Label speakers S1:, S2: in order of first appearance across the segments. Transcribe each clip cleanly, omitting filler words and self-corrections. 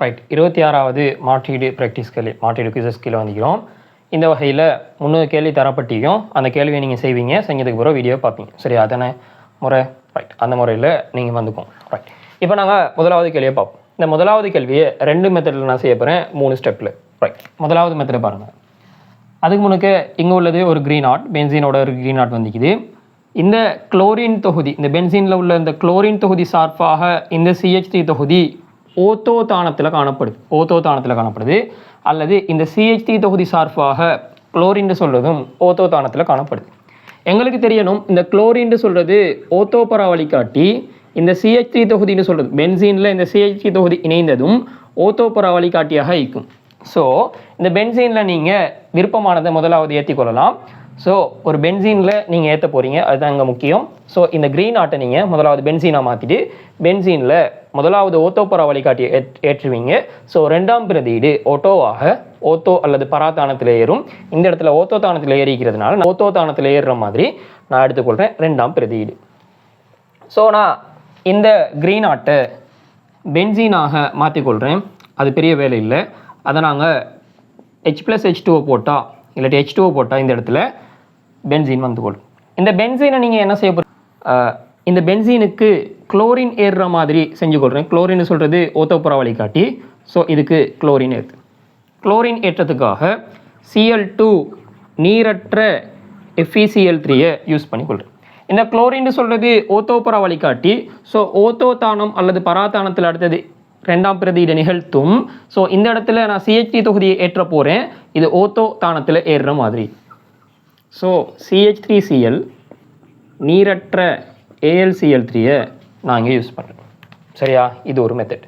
S1: Right, 26வது மாற்றீடு மாற்றீடு quizzes கீழே வந்துக்கிறோம். இந்த வகையில் 3 கேள்வி தரப்பட்டியும் அந்த கேள்வியை நீங்கள் செய்வீங்க, செஞ்சதுக்கு பிறகு வீடியோ பார்ப்பீங்க. சரி, அதானே முறை? ரைட், அந்த முறையில் நீங்கள் வந்துக்கும். ரைட், இப்போ நாங்கள் முதலாவது கேள்வியை பார்ப்போம். இந்த முதலாவது கேள்வியை 2 மெத்தடில் நான் செய்ய போகிறேன், 3 ஸ்டெப்பில். ரைட், முதலாவது மெத்தடை பாருங்கள். அதுக்கு முன்னுக்கு இங்கே உள்ளது ஒரு க்ரீன் ஆட், பென்சீனோட ஒரு க்ரீன் ஆட் வந்துக்குது. இந்த குளோரின் தொகுதி, இந்த பென்சீனில் உள்ள இந்த குளோரின் தொகுதி சார்பாக இந்த CH3 தொகுதி ஓத்தோ தானத்தில் காணப்படுது. அல்லது இந்த CH3 தொகுதி சார்பாக குளோரின் சொல்றதும் ஓத்தோ தானத்தில் காணப்படுது. எங்களுக்கு தெரியணும், இந்த குளோரின் சொல்றது ஓத்தோ பரா வழிகாட்டி, இந்த CH3 தொகுதின்னு சொல்றது பென்சீனில் இந்த CH3 தொகுதி இணைந்ததும் ஓத்தோ பரா வழிகாட்டியாக இருக்கும். ஸோ இந்த பென்சீனில் நீங்கள் விருப்பமானதை முதலாவது ஏற்றிக்கொள்ளலாம். ஸோ ஒரு பென்சீனில் நீங்கள் ஏற்ற போகிறீங்க, அதுதான் இங்கே முக்கியம். ஸோ இந்த க்ரீன் ஆட்டை நீங்கள் முதலாவது பென்சீனாக மாற்றிட்டு பென்சீனில் முதலாவது ஓத்தோபரா வழிகாட்டியை ஏற்றுவீங்க. ஸோ 2ஆம் பிரதியீடு ஓத்தோ அல்லது பராத்தானத்தில் ஏறும். இந்த இடத்துல ஓத்தோ தானத்தில் ஏறிக்கிறதுனால நான் ஓத்தோ தானத்தில் ஏறுற மாதிரி நான் எடுத்துக்கொள்கிறேன் 2ஆம் பிரதியீடு. ஸோ நான் இந்த க்ரீன் ஆட்டை பென்சீனாக மாற்றிக்கொள்கிறேன். அது பெரிய வேலை இல்லை. அதை நாங்கள் H+H2O போட்டால் இல்லாட்டி H2O போட்டால் இந்த இடத்துல பென்சீன் வந்துக்கொள்ளும். இந்த பென்சீனை நீங்கள் என்ன செய்ய இந்த பென்சீனுக்கு குளோரின் ஏறுற மாதிரி செஞ்சு கொள்கிறேன். குளோரின் சொல்கிறது ஓத்தோபரா வழிகாட்டி. ஸோ இதுக்கு குளோரின் ஏற்று. குளோரின் ஏற்றத்துக்காக Cl2 நீரற்ற FeCl3 யூஸ் பண்ணிக்கொள்கிறேன். இந்த குளோரின் சொல்கிறது ஓத்தோபரா வழிகாட்டி. ஸோ ஓத்தோ தானம் அல்லது பராத்தானத்தில் அடுத்தது 2ஆம் பிரதியீடு நிகழ்த்தும். ஸோ இந்த இடத்துல நான் CH3 தொகுதியை ஏற்ற போகிறேன். இது ஓத்தோ தானத்தில் ஏறுற மாதிரி. ஸோ CH3Cl நீரற்ற AlCl3 நான் இங்கே யூஸ் பண்ணுறேன். சரியா, இது ஒரு மெத்தட்.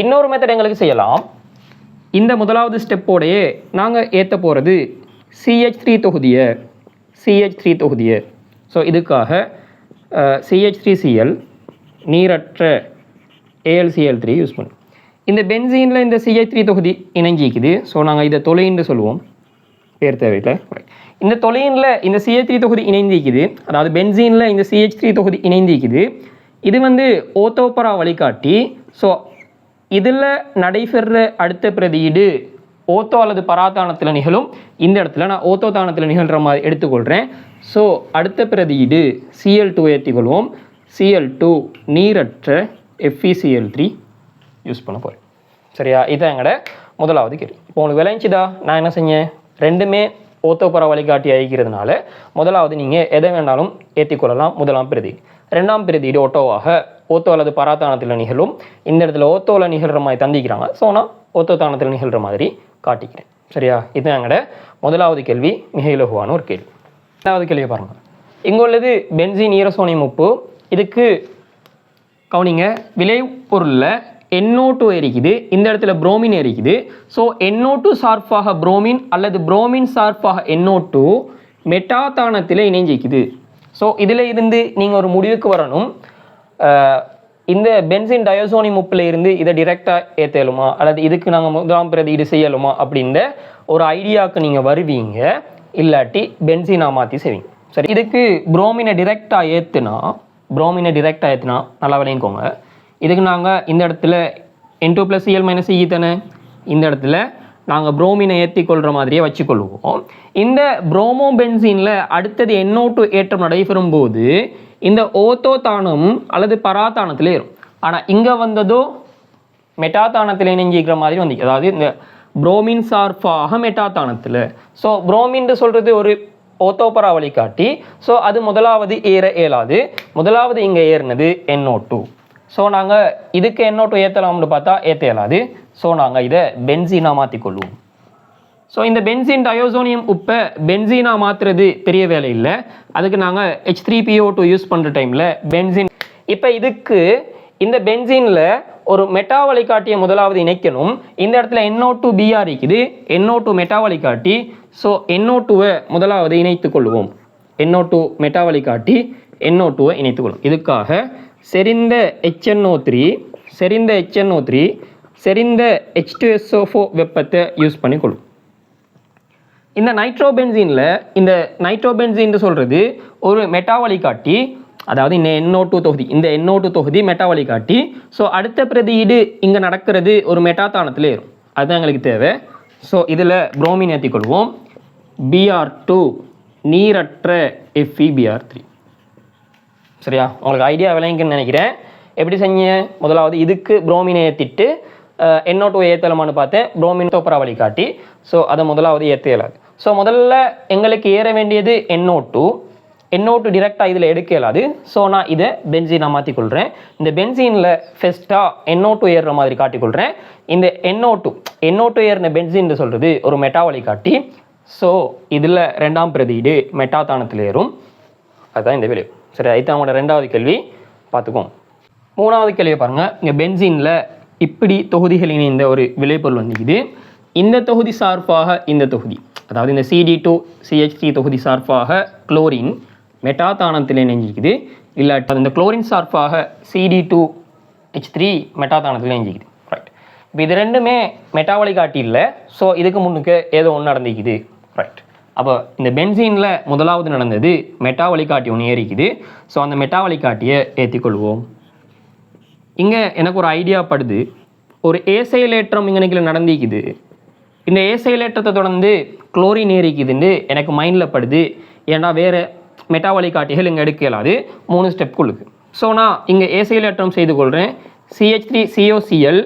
S1: இன்னொரு மெத்தட் எங்களுக்கு செய்யலாம். இந்த முதலாவது ஸ்டெப்போடையே நாங்கள் ஏற்ற போகிறது CH3 தொகுதியை. ஸோ இதுக்காக CH3Cl நீரற்ற AlCl3 யூஸ் பண்ணும். இந்த பென்சீனில் இந்த CH3 தொகுதி இணைஞ்சிக்குது. ஸோ நாங்கள் இதை தொலைன்னு சொல்லுவோம், பேர் தேவையில்லை. இந்த தொலையில் இந்த CH3 தொகுதி இணைந்திக்குது, அதாவது பென்சீனில் இந்த CH3 தொகுதி இணைந்திக்குது. இது ஓத்தோபரா வழிகாட்டி. ஸோ இதில் நடைபெற அடுத்த பிரதியீடு ஓத்தோ அல்லது பராத்தானத்தில் நிகழும். இந்த இடத்துல நான் ஓத்தோ தானத்தில் நிகழ்கிற மாதிரி எடுத்துக்கொள்கிறேன். ஸோ அடுத்த பிரதியீடு Cl2 ஏற்றிக்கொள்வோம். Cl2 நீரற்ற FeCl3 யூஸ் பண்ண போகிறேன். சரியா, இதுதான் எங்களோட முதலாவது கேள்வி. இப்போ உங்களுக்கு விளைஞ்சிதா? நான் என்ன செஞ்சேன், ரெண்டுமே ஓத்தோபரா வழிகாட்டி ஆகிக்கிறதுனால முதலாவது நீங்கள் எதை வேணாலும் ஏற்றிக்கொள்ளலாம். முதலாம் பிரதியீடு. 2ஆம் பிரதியீடு ஓத்தோ அல்லது பராத்தானத்தில் நிகழும். இந்த இடத்துல ஓத்தோவில் நிகழ்கிற மாதிரி தந்திக்கிறாங்க. ஸோ நான் ஓத்தோ தானத்தில் நிகழ்கிற மாதிரி காட்டிக்கிறேன். சரியா, இதுதான் எங்களோட முதலாவது கேள்வி. மிக இலகுவான ஒரு கேள்வி. 2வது கேள்வியை பாருங்கள். இங்கே உள்ளது பென்சீன் ஈரசோனியம் உப்பு. இதுக்கு கவனிங்க, விளைபொருளில் NO2 எரிக்குது, இந்த இடத்துல புரோமின் எரிக்குது. ஸோ NO2 சார்பாக புரோமின் அல்லது புரோமின் சார்பாக NO2 மெட்டாதானத்தில் இணைஞ்சிக்குது. ஸோ இதில் இருந்து நீங்கள் ஒரு முடிவுக்கு வரணும், இந்த பென்சீன் டயோசோனியம் உப்பில் இருந்து இதை டிரெக்டாக ஏற்றலுமா அல்லது இதுக்கு நாங்கள் முதலாம் பிரதியீடு செய்யலுமா அப்படின்ற ஒரு ஐடியாவுக்கு நீங்கள் வருவீங்க. இல்லாட்டி பென்சீனா மாற்றி செய்வீங்க. சரி, இதுக்கு புரோமினை டிரெக்டாக ஏற்றுனா நல்லா விளையங்கோங்க. இதுக்கு நாங்கள் இந்த இடத்துல N2+Cl- E தானே, இந்த இடத்துல நாங்கள் புரோமினை ஏற்றிக்கொள்கிற மாதிரியே வச்சுக்கொள்வோம். இந்த புரோமோ பென்சீனில் அடுத்தது NO2 ஏற்றம் நடைபெறும் போது இந்த ஓத்தோ தானம் அல்லது பராத்தானத்தில் ஏறும். ஆனால் இங்கே வந்ததோ மெட்டாதானத்தில் இணைஞ்சிக்கிற மாதிரி வந்து, அதாவது இந்த புரோமின் சார்பாக மெட்டாதானத்தில். ஸோ புரோமின் சொல்கிறது ஒரு ஓத்தோபரா வழிகாட்டி. ஸோ அது முதலாவது ஏற இயலாது. முதலாவது இங்கே ஏறினது NO2. ஸோ நாங்கள் இதுக்கு NO2 ஏற்றலாம்னு பார்த்தா ஏற்ற இயலாது. ஸோ நாங்கள் இதை பென்சீனாக மாற்றிக்கொள்வோம். ஸோ இந்த பென்சீன் டயோசோனியம் உப்பை பென்சீனாக மாற்றுறது பெரிய வேலை இல்லை. அதுக்கு நாங்கள் H3PO2 யூஸ் பண்ணுற டைமில் பென்சீன். இப்போ இதுக்கு இந்த பென்சீனில் ஒரு மெட்டா வழிகாட்டியை முதலாவது இணைக்கணும். இந்த இடத்துல NO2Br இருக்குது, NO2 மெட்டா வழிகாட்டி. ஸோ NO2வை முதலாவது இணைத்துக் கொள்வோம். NO2 மெட்டா வழிகாட்டி NO2வை இணைத்துக்கொள்ளும். இதுக்காக செறிந்த HNO3 செறிந்த H2SO4 வெப்பத்தை யூஸ் பண்ணிக்கொள்ளும். இந்த நைட்ரோபென்சீனில் இந்த நைட்ரோபென்சீன் சொல்கிறது ஒரு மெட்டா வழிகாட்டி. அதாவது இந்த NO2 தொகுதி, இந்த NO2 தொகுதி மெட்டா வழிகாட்டி. ஸோ அடுத்த பிரதியீடு இங்கே நடக்கிறது ஒரு மெட்டாதானத்தில் ஏறும், அதுதான் எங்களுக்கு தேவை. ஸோ இதில் புரோமின் ஏற்றிக்கொள்வோம். Br2 நீரற்ற FeBr3. சரியா, உங்களுக்கு ஐடியா விளங்குன்னு நினைக்கிறேன். எப்படி செஞ்ச, முதலாவது இதுக்கு புரோமினை ஏற்றிட்டு NO2 ஏற்றலாமான்னு பார்த்தேன், புரோமின் தோப்பரா வழிகாட்டி. ஸோ அதை முதலாவது ஏற்ற இயலாது. ஸோ முதல்ல எங்களுக்கு ஏற வேண்டியது NO2 டிரெக்டாக இதில் எடுக்க இயலாது. ஸோ நான் இதை பென்சீனாக மாற்றிக்கொள்கிறேன். இந்த பென்சீனில் ஃபெஸ்ட்டாக NO2 ஏறுற மாதிரி காட்டிக்கொள்கிறேன். இந்த NO2 ஏறின பென்சீன் சொல்கிறது ஒரு மெட்டா வழிகாட்டி. ஸோ இதில் ரெண்டாம் பிரதியீடு மெட்டாதானத்தில் ஏறும், அதுதான் இந்த விளைவு. சரி, அதுதான் அவங்களோட ரெண்டாவது கேள்வி. பார்த்துக்கோம். மூணாவது கேள்வியை பாருங்கள். இங்கே பென்சீனில் இப்படி தொகுதிகள் இணைந்த ஒரு விளைபொருள் வந்துக்குது. இந்த தொகுதி சார்பாக இந்த தொகுதி, அதாவது இந்த CD2CH3 தொகுதி சார்பாக குளோரின் மெட்டாதானத்தில் இணைஞ்சிக்குது. இல்லாட்டி இந்த குளோரின் சார்பாக CD2H3 மெட்டாதானத்தில் இணைஞ்சிக்குது. ரைட், இப்போ இது ரெண்டுமே மெட்டா வழிகாட்டி இல்லை. ஸோ இதுக்கு முன்னுக்கு ஏதோ ஒன்று நடந்துக்குது. ரைட், அப்போ இந்த பென்சீனில் முதலாவது நடந்தது மெட்டா வழிகாட்டி ஒன்று ஏறிக்குது. ஸோ அந்த மெட்டா வழிகாட்டியை ஏற்றிக்கொள்வோம். இங்கே எனக்கு ஒரு ஐடியா படுது, ஒரு ஏசைலேற்றம் இங்கே நடந்திக்குது. இந்த ஏசைலேற்றத்தை தொடர்ந்து குளோரின் ஏறிக்குதுன்னு எனக்கு மைண்டில் படுது. ஏன்னா வேறு மெட்டா வழிகாட்டிகள் இங்கே எடுக்க இயலாது, 3 ஸ்டெப்புகளுக்கு. ஸோ நான் இங்கே ஏசைலேற்றம் செய்து கொள்கிறேன். CH3COCl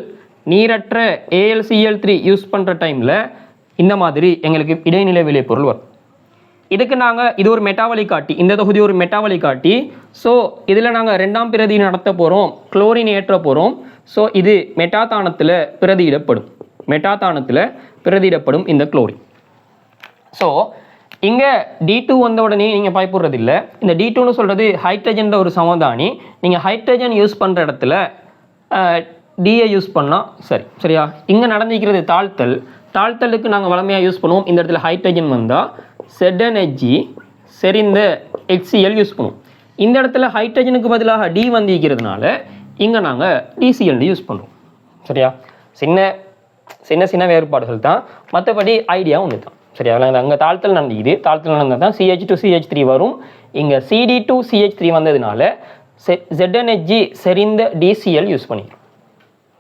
S1: நீரற்ற AlCl3 யூஸ் பண்ணுற டைமில் இந்த மாதிரி எங்களுக்கு இடைநிலை விளைபொருள் வரும். இதுக்கு நாங்கள் இது ஒரு மெட்டா வழிகாட்டி, இந்த தொகுதி ஒரு மெட்டா வழிகாட்டி. ஸோ இதில் நாங்கள் ரெண்டாம் பிரதி நடத்த போகிறோம், குளோரின் ஏற்ற போகிறோம். ஸோ இது மெட்டாதானத்தில் பிரதியிடப்படும் இந்த குளோரின். ஸோ இங்கே D2 வந்த உடனே நீங்கள் பயப்படுறது இல்லை. இந்த D2ன்னு சொல்கிறது ஹைட்ரஜன் ஒரு சமதானி. நீங்கள் ஹைட்ரஜன் யூஸ் பண்ணுற இடத்துல டிஏ யூஸ் பண்ணால் சரியா. இங்கே நடந்திருக்கிறது தாழ்த்தலுக்கு நாங்கள் வளமையாக யூஸ் பண்ணுவோம். இந்த இடத்துல ஹைட்ரஜன் வந்தால் ZnHg செறிந்த HCl யூஸ் பண்ணுவோம். இந்த இடத்துல ஹைட்ரஜனுக்கு பதிலாக D வந்திருக்கிறதுனால இங்கே நாங்கள் DCl யூஸ் பண்ணுவோம். சரியா, சின்ன வேறுபாடுகள் தான், மற்றபடி ஐடியா ஒன்று தான். சரியா, அங்கே தாழ்த்தல் நடந்துக்குது, தாழ்த்தல் நடந்தால் தான் CH2CH3 வரும். இங்கே CD2CH3 வந்ததுனால ZnHg செறிந்த DCl யூஸ் பண்ணிக்கிறோம்.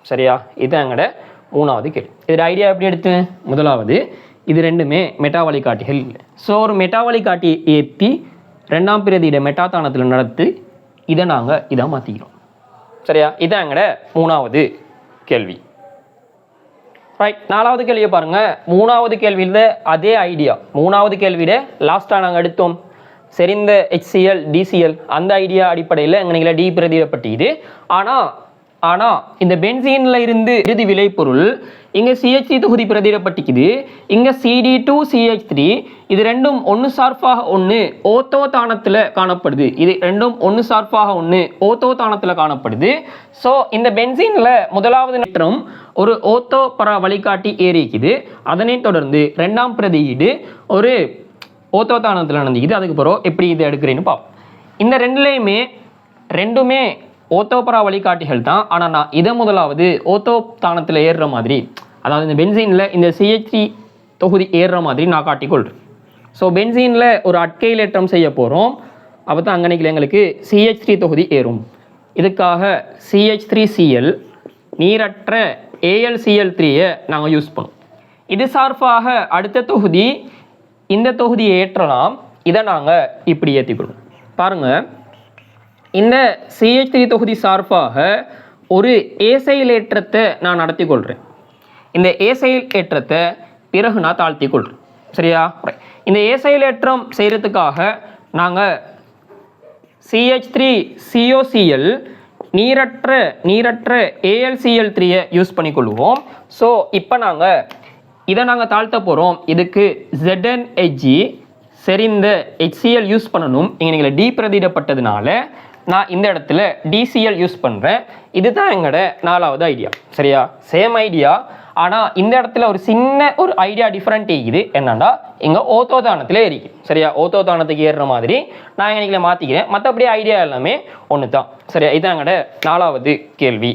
S1: சரியா, இதுதான் எங்களோட மூணாவது கேள்வி. இதோட ஐடியா எப்படி எடுத்து, முதலாவது இது ரெண்டுமே மெட்டா வழிகாட்டிகள் இல்லை. ஸோ ஒரு மெட்டா வழிகாட்டி ஏற்றி ரெண்டாம் பிரதியிட மெட்டாதானத்தில் நடத்து இதை நாங்கள் இதாக மாற்றிக்கிறோம். சரியா, இதான் எங்களோட மூணாவது கேள்வி. ரைட், நாலாவது கேள்வியை பாருங்கள். மூணாவது கேள்வியில் அதே ஐடியா, மூணாவது கேள்வியிட லாஸ்ட்டாக நாங்கள் எடுத்தோம் செறிந்த HCl DCl, அந்த ஐடியா அடிப்படையில் எங்களை D பிரதியிடப்பட்டிது. ஆனால் இந்த பென்சீனில் இருந்து இறுதி விளைபொருள் இங்கே CH3 தொகுதி பிரதியிடப்பட்டிக்குது. இங்கே CD2CH3 இது ரெண்டும் ஒன்று சார்பாக ஒன்று ஓத்தோ தானத்தில் காணப்படுது. இது ரெண்டும் ஒன்று சார்பாக ஒன்று ஓத்தோ தானத்தில் காணப்படுது. ஸோ இந்த பென்சீனில் முதலாவது நேற்றம் ஒரு ஓத்தோ பரா வழிகாட்டி ஏறிக்குது. அதனை தொடர்ந்து ரெண்டாம் பிரதியீடு ஒரு ஓத்தோ தானத்தில் நடந்துக்குது. அதுக்கு பிறகு எப்படி இது எடுக்கிறேன்னு பார்ப்போம். இந்த ரெண்டுமே ஓத்தோபரா வழிகாட்டிகள் தான். ஆனால் நான் இதை முதலாவது ஓத்தோ தானத்தில் ஏறுற மாதிரி, அதாவது இந்த பென்சீனில் இந்த CH3 தொகுதி ஏறுற மாதிரி நான் காட்டிக்கொள்கிறேன். ஸோ பென்சீனில் ஒரு அட்கைலேற்றம் செய்ய போகிறோம். அப்போ தான் அங்கனைக்கு எங்களுக்கு CH3 தொகுதி ஏறும். இதுக்காக CH3Cl நீரற்ற AlCl3யை நாங்கள் யூஸ் பண்ணுவோம். இது சார்பாக அடுத்த தொகுதி இந்த தொகுதியை ஏற்றலாம். இதை நாங்கள் இப்படி ஏற்றிக்கொள்வோம். பாருங்கள், இந்த CH3 தொகுதி சார்பாக ஒரு ஏசைலேற்றத்தை நான் நடத்தி கொள்கிறேன். இந்த ஏசைலேற்றத்தை பிறகு நான் தாழ்த்தி கொள்கிறேன். சரியா, இந்த ஏசைலேற்றம் செய்கிறதுக்காக நாங்கள் CH3COCl நீரற்ற AlCl3யை யூஸ் பண்ணிக்கொள்வோம். ஸோ இப்போ இதை நாங்கள் தாழ்த்த போகிறோம். இதுக்கு ZnHg செறிந்த HCl யூஸ் பண்ணணும். இங்கே நீங்கள் D பிரதியிடப்பட்டதுனால நான் இந்த இடத்துல DCl யூஸ் பண்ணுறேன். இதுதான் எங்களோட நாலாவது ஐடியா. சரியா, சேம் ஐடியா. ஆனால் இந்த இடத்துல ஒரு சின்ன ஒரு ஐடியா டிஃப்ரெண்ட் இருக்குது. என்னன்னா இங்கே ஓத்தோ தானத்தில் ஏறிக்கு. சரியா, ஓத்தோ தானத்துக்கு ஏறுற மாதிரி நான் இன்னைக்கு மாற்றிக்கிறேன். மற்றபடி ஐடியா எல்லாமே ஒன்று தான். சரியா, இதுதான் எங்களோட நாலாவது கேள்வி.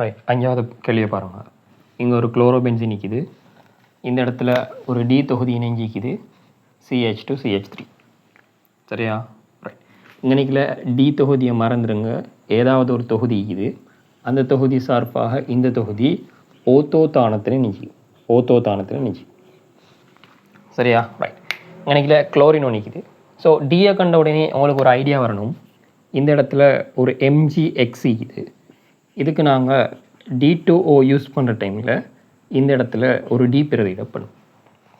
S1: ரைட், அஞ்சாவது கேள்வியை பாருங்கள். இங்கே ஒரு குளோரோபென்சீன் நிற்கிது. இந்த இடத்துல ஒரு D தொகுதி இணைஞ்சிக்குது CH2CH3. சரியா? ரைட். இங்கனைக்குள்ள டி தொகுதியை மறந்துடுங்க. ஏதாவது ஒரு தொகுதி இது, அந்த தொகுதி சார்பாக இந்த தொகுதி ஓத்தோத்தானத்தில் நிற்கி. சரியா? ரைட். இங்கனைக்குள்ள குளோரின் நிற்கிது. ஸோ டியை கண்ட உடனே உங்களுக்கு ஒரு ஐடியா வரணும். இந்த இடத்துல ஒரு MgX இது. இதுக்கு நாங்கள் D2O யூஸ் பண்ணுற டைமில் இந்த இடத்துல ஒரு டி பிரதியிடப்படும்.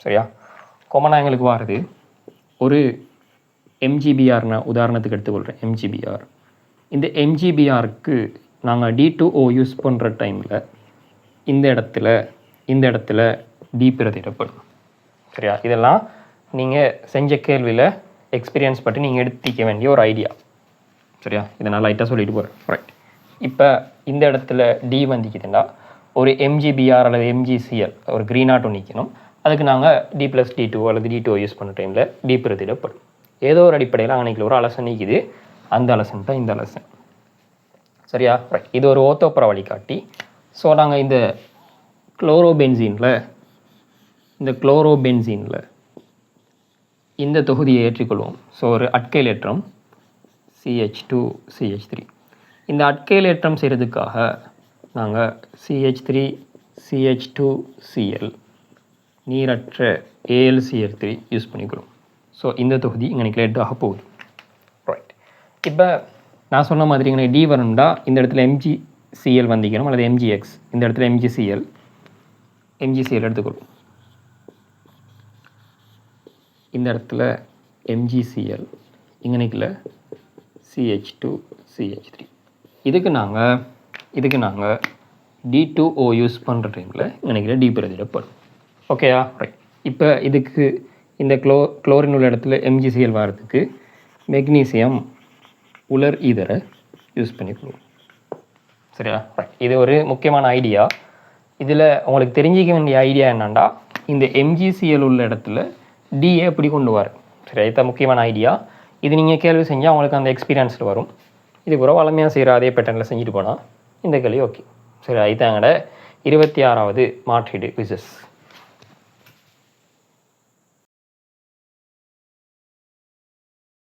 S1: சரியா? காமனாக எங்களுக்கு வாருது ஒரு MgBrனா உதாரணத்துக்கு எடுத்துக்கொள்கிறேன். MgBr. இந்த MgBrக்கு நாங்கள் D2O யூஸ் பண்ணுற டைமில் இந்த இடத்துல டி பிரதியிடப்படும். சரியா? இதெல்லாம் நீங்கள் செஞ்ச கேள்வியில் எக்ஸ்பீரியன்ஸ் பற்றி நீங்கள் எடுத்துக்க வேண்டிய ஒரு ஐடியா. சரியா? இதை நான் லைட்டாக சொல்லிட்டு போகிறேன். ரைட். இப்போ இந்த இடத்துல டி வந்துக்குதுன்னா ஒரு MgBr அல்லது MgCl ஒரு க்ரீனாட்டும் நிற்கணும். அதுக்கு நாங்கள் D+D2 அல்லது D2O யூஸ் பண்ண டைமில் டி பிரதியிடப்படும். ஏதோ ஒரு அடிப்படையில் அன்றைக்கி ஒரு அலசன் நிற்கிது. அந்த அலசன் தான் இந்த அலசன். சரியா? ரைட். இது ஒரு ஓத்தோப்புற வழிகாட்டி. ஸோ நாங்கள் இந்த குளோரோபென்சீனில் இந்த தொகுதியை ஏற்றிக்கொள்வோம். ஸோ ஒரு அட்கைலேற்றம் CH2CH3. இந்த அட்கைலேற்றம் செய்கிறதுக்காக நாங்கள் CH3CH2Cl நீரற்ற AlCl3 யூஸ் பண்ணிக்கிறோம். ஸோ இந்த தொகுதி இங்கே லேட் ஆக போகுது. ரைட். இப்போ நான் சொன்ன மாதிரி இங்கே டி வரணும்டா இந்த இடத்துல MgCl வந்திக்கணும் அல்லது MgX. இந்த இடத்துல MgCl எடுத்துக்கொள்வோம். இந்த இடத்துல MgCl இங்கனைக்குள்ள CH2CH3. இதுக்கு நாங்கள் D2O யூஸ் பண்ணுற டைமில் இங்கனைக்குள்ள டி பிரதியிடப்படும். ஓகேயா? ரைட். இப்போ இதுக்கு இந்த குளோரின் உள்ள இடத்துல MgCl வரதுக்கு மெக்னீசியம் உலர் ஈதரை யூஸ் பண்ணிக்கணும். சரியா? ரைட். இது ஒரு முக்கியமான ஐடியா. இதில் உங்களுக்கு தெரிஞ்சிக்க வேண்டிய ஐடியா என்னன்னா இந்த MgCl உள்ள இடத்துல டிஏ எப்படி கொண்டு வர. சரி, இதுதான் முக்கியமான ஐடியா. இது நீங்கள் கேள்வி செஞ்சால் உங்களுக்கு அந்த எக்ஸ்பீரியன்ஸில் வரும். இது கூட வளமையாக செய்கிற அதே பேட்டர்னில் செஞ்சுட்டு போனால் இந்த கேள்வி ஓகே. சரி, இதுதாங்கட 26வது மாற்றீடு விசஸ்.